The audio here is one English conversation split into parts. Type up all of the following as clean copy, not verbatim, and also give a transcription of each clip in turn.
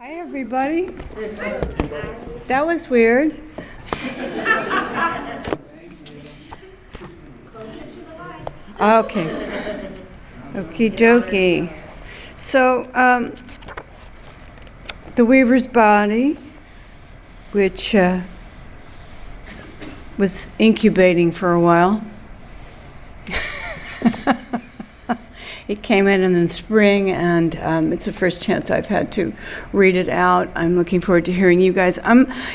Hi, everybody. That was weird. Okay. Okie dokie. So, the Weaver's Body, which was incubating for a while. It came in the spring, and it's the first chance I've had to read it out. I'm looking forward to hearing you guys.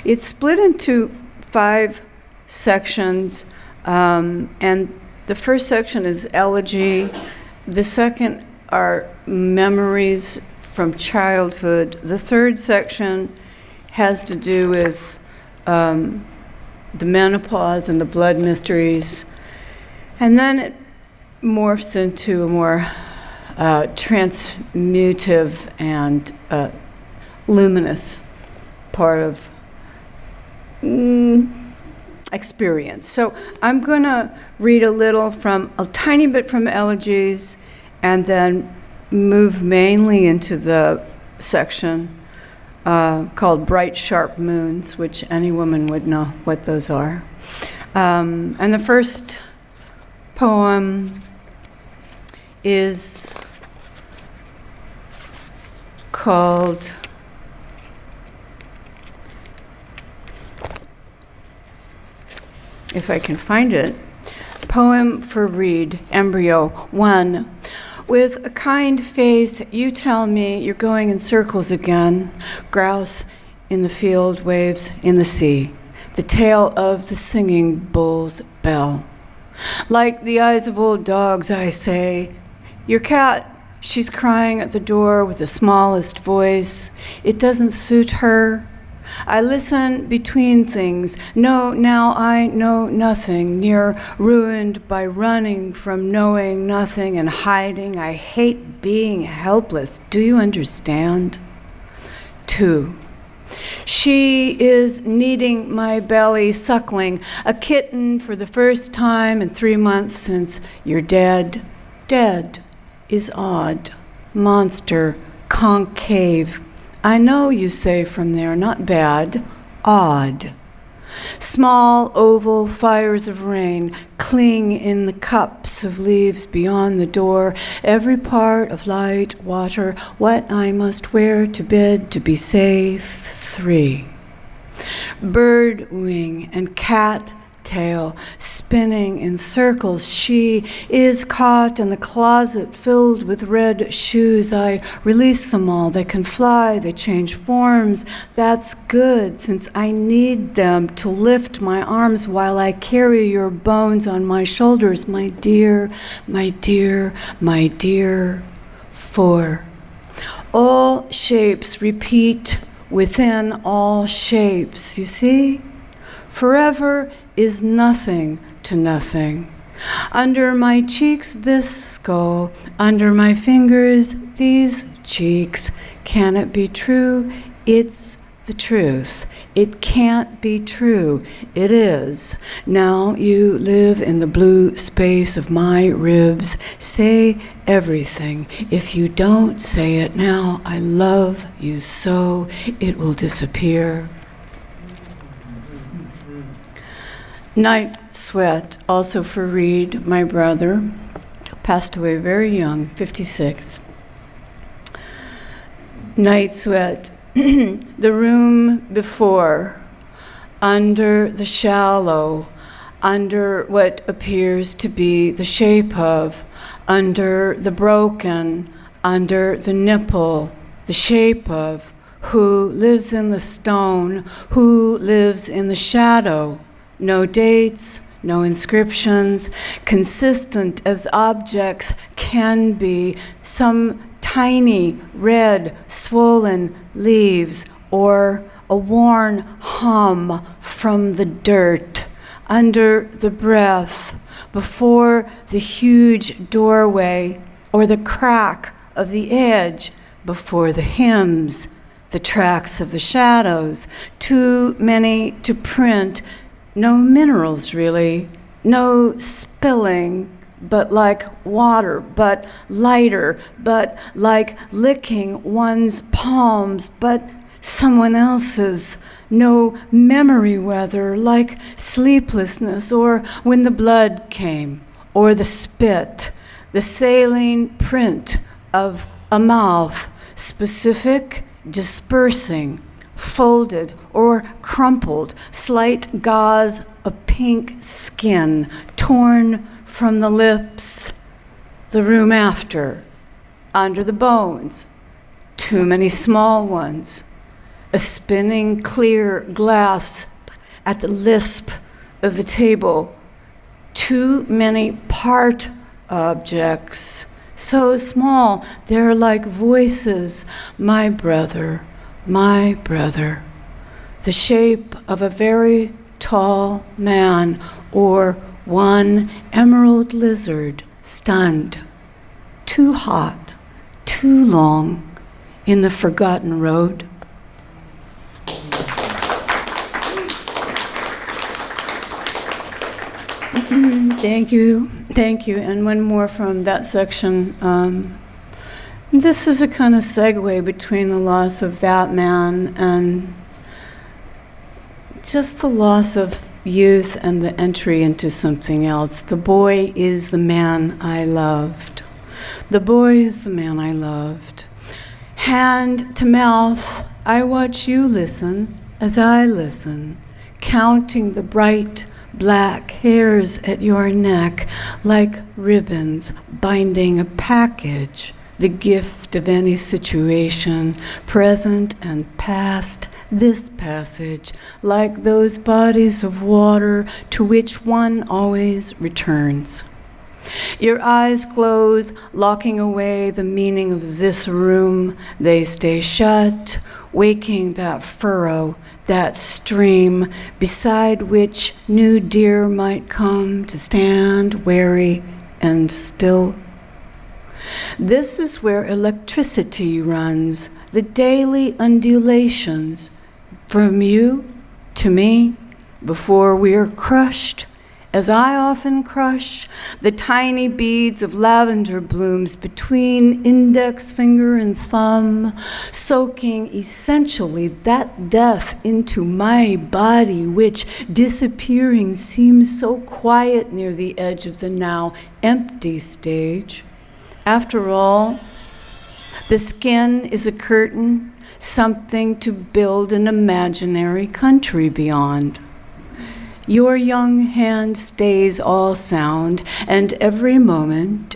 It's split into 5 sections, and the first section is elegy. The second are memories from childhood. The third section has to do with the menopause and the blood mysteries. And then it morphs into a more transmutive and luminous part of experience. So I'm going to read a tiny bit from elegies, and then move mainly into the section called Bright Sharp Moons, which any woman would know what those are. And the first poem is called if I can find it, Poem for Reed, Embryo 1. With a kind face, you tell me you're going in circles again. Grouse in the field, waves in the sea. The tale of the singing bull's bell. Like the eyes of old dogs, I say, your cat, she's crying at the door with the smallest voice. It doesn't suit her. I listen between things. No, now I know nothing, near ruined by running from knowing nothing and hiding. I hate being helpless. Do you understand? 2. She is kneading my belly, suckling a kitten for the first time in 3 months since you're dead. Dead is odd. Monster, concave. I know you say from there, not bad, odd. Small oval fires of rain cling in the cups of leaves beyond the door. Every part of light, water, what I must wear to bed to be safe. 3. Bird wing and cat tail spinning in circles. She is caught in the closet filled with red shoes. I release them all. They can fly. They change forms. That's good, since I need them to lift my arms while I carry your bones on my shoulders. My dear, my dear, my dear. 4. All shapes repeat within all shapes. You see? Forever is nothing to nothing. Under my cheeks, this skull. Under my fingers, these cheeks. Can it be true? It's the truth. It can't be true. It is. Now you live in the blue space of my ribs. Say everything. If you don't say it now, I love you so, it will disappear. Night Sweat, also for Reed, my brother, passed away very young, 56. Night Sweat, the room before, under the shallow, under what appears to be the shape of, under the broken, under the nipple, the shape of, who lives in the stone, who lives in the shadow. No dates, no inscriptions, consistent as objects can be, some tiny red swollen leaves or a worn hum from the dirt, under the breath, before the huge doorway or the crack of the edge, before the hymns, the tracks of the shadows, too many to print. No minerals, really. No spilling. but like water, but lighter, but like licking one's palms, but someone else's. No memory weather, like sleeplessness, or when the blood came, or the spit, the saline print of a mouth, specific, dispersing, folded or crumpled, slight gauze of pink skin torn from the lips, the room after, under the bones, too many small ones, a spinning clear glass at the lisp of the table, too many part objects, so small they're like voices, my brother, the shape of a very tall man or one emerald lizard stunned, too hot, too long in the forgotten road. Thank you. And one more from that section. This is a kind of segue between the loss of that man and just the loss of youth and the entry into something else. The boy is the man I loved. The boy is the man I loved. Hand to mouth, I watch you listen as I listen, counting the bright black hairs at your neck like ribbons binding a package, the gift of any situation, present and past, this passage, like those bodies of water to which one always returns. Your eyes close, locking away the meaning of this room. They stay shut, waking that furrow, that stream, beside which new deer might come to stand wary and still. This is where electricity runs, the daily undulations, from you to me, before we are crushed, as I often crush, the tiny beads of lavender blooms between index finger and thumb, soaking essentially that death into my body, which, disappearing, seems so quiet near the edge of the now empty stage. After all, the skin is a curtain, something to build an imaginary country beyond. Your young hand stays all sound, and every moment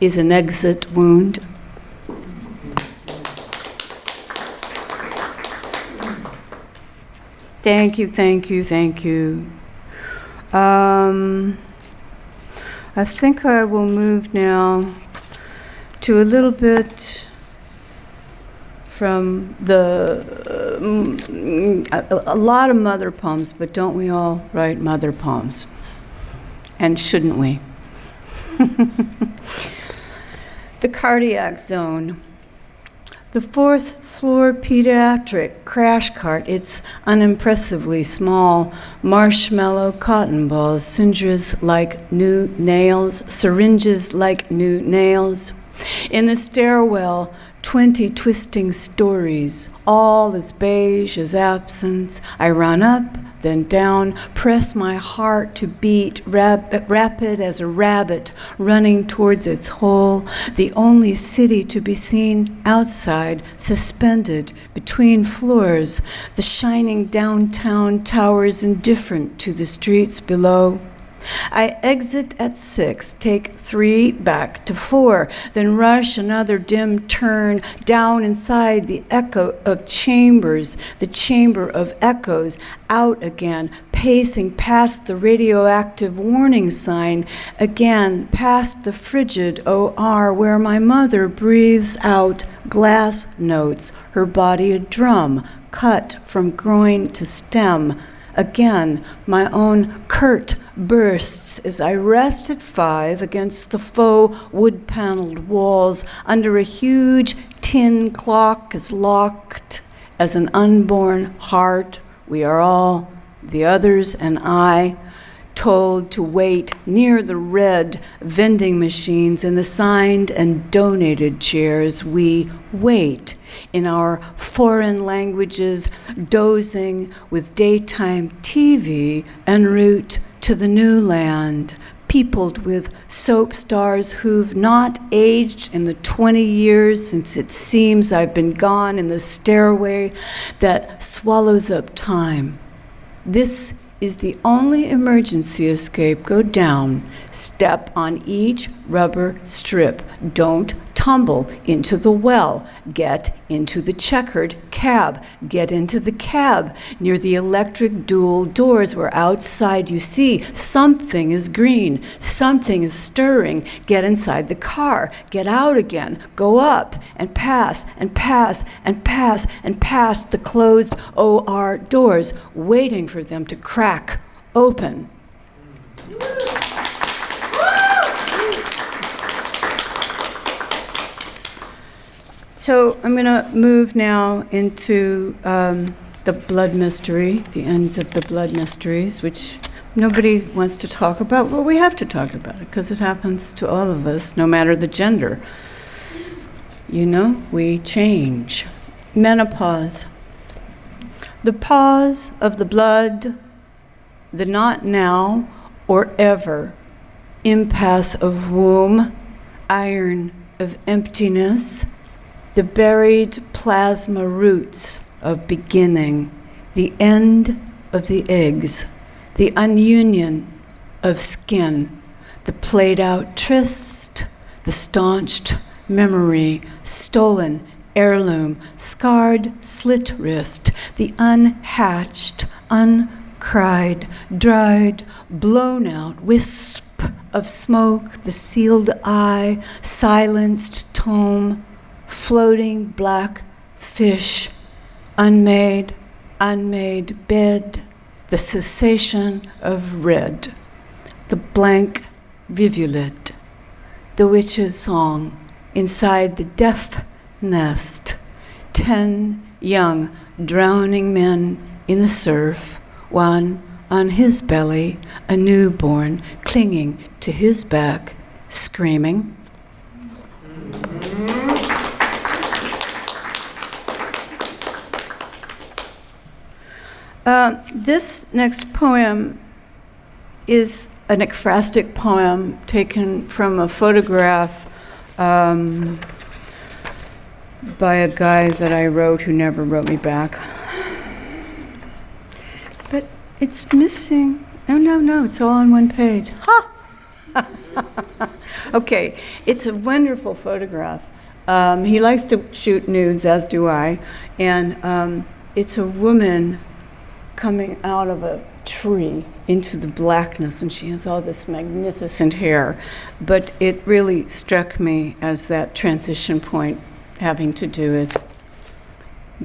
is an exit wound. Thank you. I think I will move now to a little bit from a lot of mother poems, but don't we all write mother poems? And shouldn't we? The cardiac zone. The fourth floor pediatric crash cart, it's unimpressively small, marshmallow cotton balls, syringes like new nails, In the stairwell, 20 twisting stories, all as beige as absence. I run up, then down, press my heart to beat, rapid as a rabbit running towards its hole, the only city to be seen outside, suspended between floors, the shining downtown towers indifferent to the streets below. I exit at 6, take 3 back to 4, then rush another dim turn down inside the echo of chambers, the chamber of echoes, out again, pacing past the radioactive warning sign, again past the frigid OR where my mother breathes out glass notes, her body a drum, cut from groin to stem. Again, my own curt bursts as I rest at 5 against the faux wood-paneled walls under a huge tin clock as locked as an unborn heart. We are all, the others and I, told to wait near the red vending machines and assigned and donated chairs. We wait in our foreign languages, dozing with daytime TV en route to the new land, peopled with soap stars who've not aged in the 20 years since it seems I've been gone in the stairway that swallows up time. This is the only emergency escape. Go down, step on each rubber strip. Don't tumble into the well. Get into the checkered cab. Get into the cab near the electric dual doors where outside you see something is green, something is stirring. Get inside the car. Get out again. Go up and pass and pass and pass and pass the closed OR doors, waiting for them to crack open. So I'm going to move now into the blood mystery, the ends of the blood mysteries, which nobody wants to talk about, but we have to talk about it because it happens to all of us, no matter the gender. You know, we change. Menopause. The pause of the blood, the not now or ever, impasse of womb, iron of emptiness, the buried plasma roots of beginning, the end of the eggs, the ununion of skin, the played out tryst, the staunched memory, stolen heirloom, scarred slit wrist, the unhatched, uncried, dried, blown out wisp of smoke, the sealed eye, silenced tome, floating black fish, unmade bed, the cessation of red, the blank rivulet, the witch's song inside the deaf nest, 10 young drowning men in the surf, one on his belly, a newborn clinging to his back, screaming. This next poem is an ekphrastic poem taken from a photograph by a guy that I wrote who never wrote me back. But it's missing. No, it's all on one page. Ha! Okay, it's a wonderful photograph. He likes to shoot nudes, as do I, and it's a woman coming out of a tree into the blackness, and she has all this magnificent hair. But it really struck me as that transition point having to do with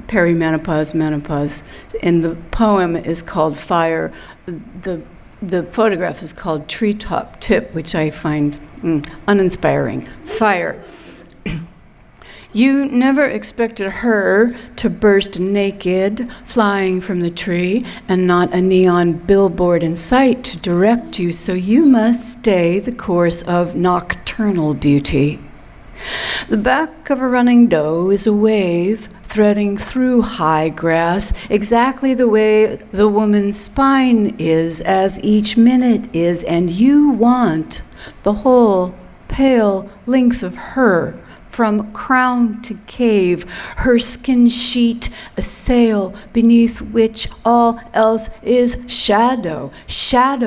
perimenopause, menopause. And the poem is called Fire. The photograph is called Treetop Tip, which I find uninspiring. Fire. You never expected her to burst naked, flying from the tree, and not a neon billboard in sight to direct you, so you must stay the course of nocturnal beauty. The back of a running doe is a wave threading through high grass, exactly the way the woman's spine is, as each minute is, and you want the whole pale length of her, from crown to cave, her skin sheet a sail beneath which all else is shadow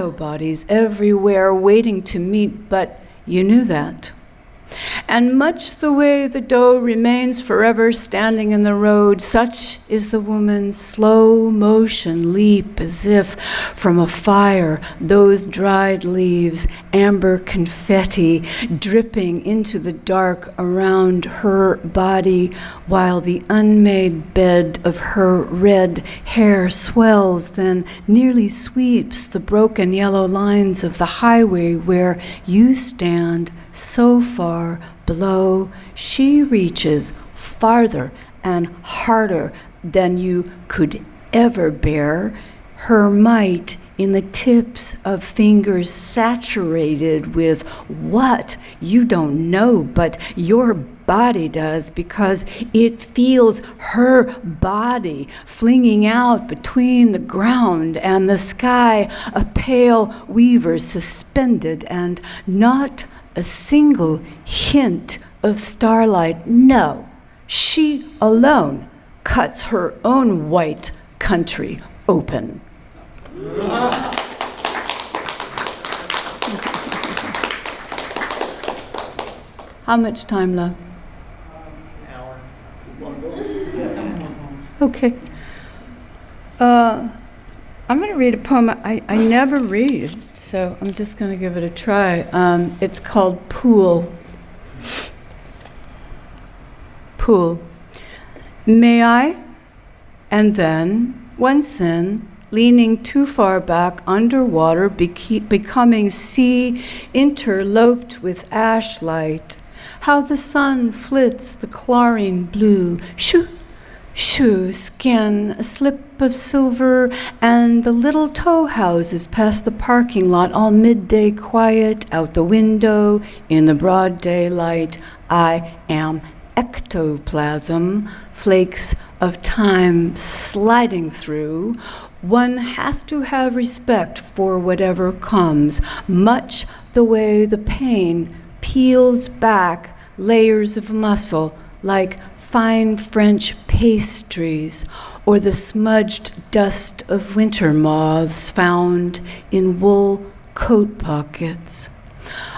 bodies everywhere waiting to meet, but you knew that. And much the way the doe remains forever standing in the road, such is the woman's slow motion leap, as if from a fire, those dried leaves, amber confetti, dripping into the dark around her body, while the unmade bed of her red hair swells, then nearly sweeps the broken yellow lines of the highway where you stand. So far below, she reaches farther and harder than you could ever bear. Her might in the tips of fingers saturated with what you don't know, but your body does, because it feels her body flinging out between the ground and the sky, a pale weaver suspended, and not a single hint of starlight. No, she alone cuts her own white country open. How much time left? Hour. Okay. I'm going to read a poem. I never read, so I'm just going to give it a try. It's called Pool. Pool. May I? And then, once in, leaning too far back underwater, becoming sea interloped with ash light, how the sun flits the chlorine blue, shoo, shoo, skin, a slip of silver, and the little tow houses past the parking lot, all midday quiet, out the window, in the broad daylight. I am ectoplasm, flakes of time sliding through. One has to have respect for whatever comes, much the way the pain peels back layers of muscle like fine French pastries, or the smudged dust of winter moths found in wool coat pockets.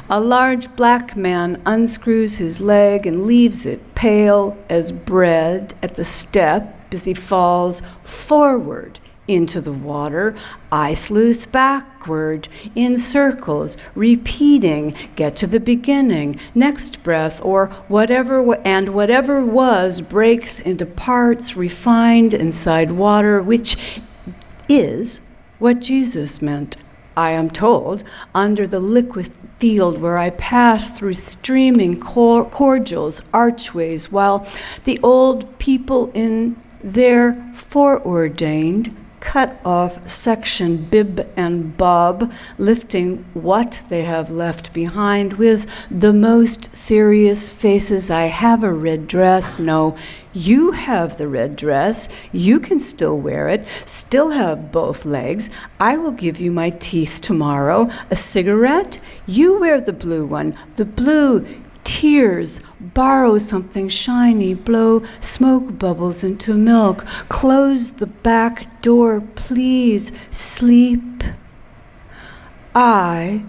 A large black man unscrews his leg and leaves it pale as bread at the step as he falls forward into the water, I sluice backward in circles, repeating, get to the beginning, next breath, or whatever, and whatever was breaks into parts refined inside water, which is what Jesus meant, I am told, under the liquid field where I pass through streaming cordials, archways, while the old people in their foreordained cut-off section bib and bob, lifting what they have left behind with the most serious faces. I have a red dress. No, you have the red dress. You can still wear it, still have both legs. I will give you my teeth tomorrow. A cigarette? You wear the blue one. The blue tears, borrow something shiny, blow smoke bubbles into milk, close the back door, please, sleep. I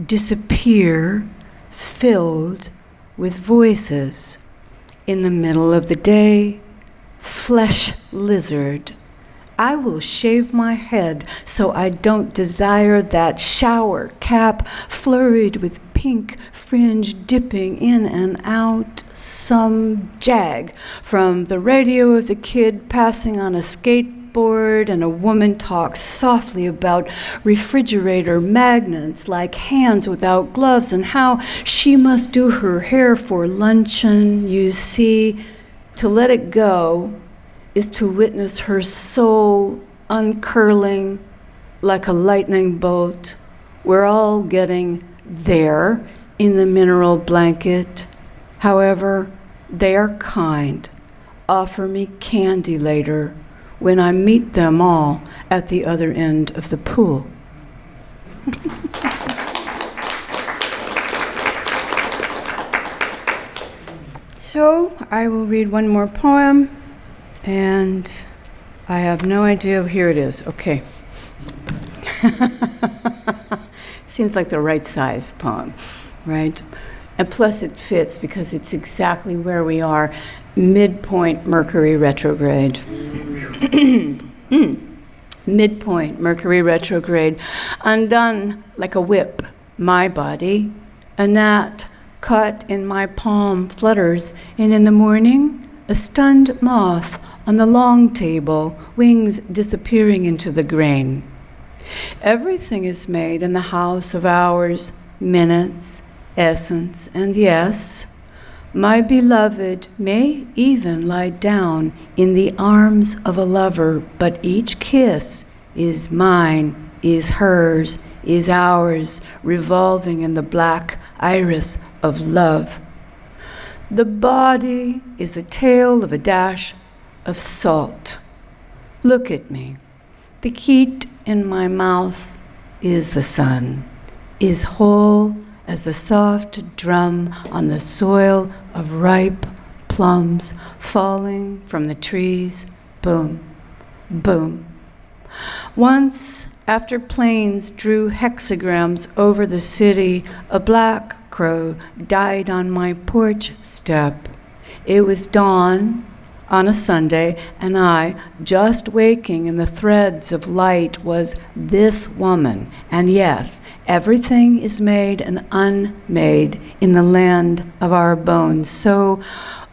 disappear, filled with voices. In the middle of the day, flesh lizard. I will shave my head so I don't desire that shower cap flurried with pink fringe dipping in and out. Some jag from the radio of the kid passing on a skateboard, and a woman talks softly about refrigerator magnets like hands without gloves and how she must do her hair for luncheon. You see, to let it go is to witness her soul uncurling like a lightning bolt. We're all getting there in the mineral blanket. However, they are kind. Offer me candy later when I meet them all at the other end of the pool. So I will read one more poem. And I have no idea. Here it is. Okay. Seems like the right size poem, right? And plus it fits because it's exactly where we are, midpoint Mercury retrograde. Midpoint Mercury retrograde. Undone like a whip, my body, a gnat caught in my palm flutters, and in the morning, a stunned moth on the long table, wings disappearing into the grain. Everything is made in the house of hours, minutes, essence, and yes, my beloved may even lie down in the arms of a lover, but each kiss is mine is hers, is ours, revolving in the black iris of love. The body is the tail of a dash of salt. Look at me. The heat in my mouth is the sun, is whole as the soft drum on the soil of ripe plums falling from the trees. Boom, boom. Once, after planes drew hexagrams over the city, a black crow died on my porch step. It was dawn on a Sunday, and I, just waking in the threads of light, was this woman. And yes, everything is made and unmade in the land of our bones. So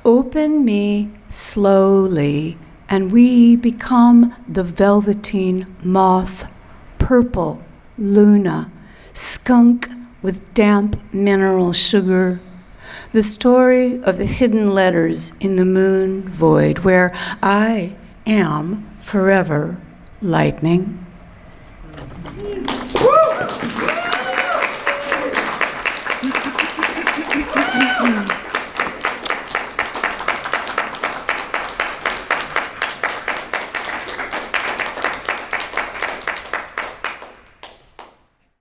open me slowly, and we become the velveteen moth, purple Luna, skunk with damp mineral sugar. The story of the hidden letters in the moon void, where I am forever lightning. Woo!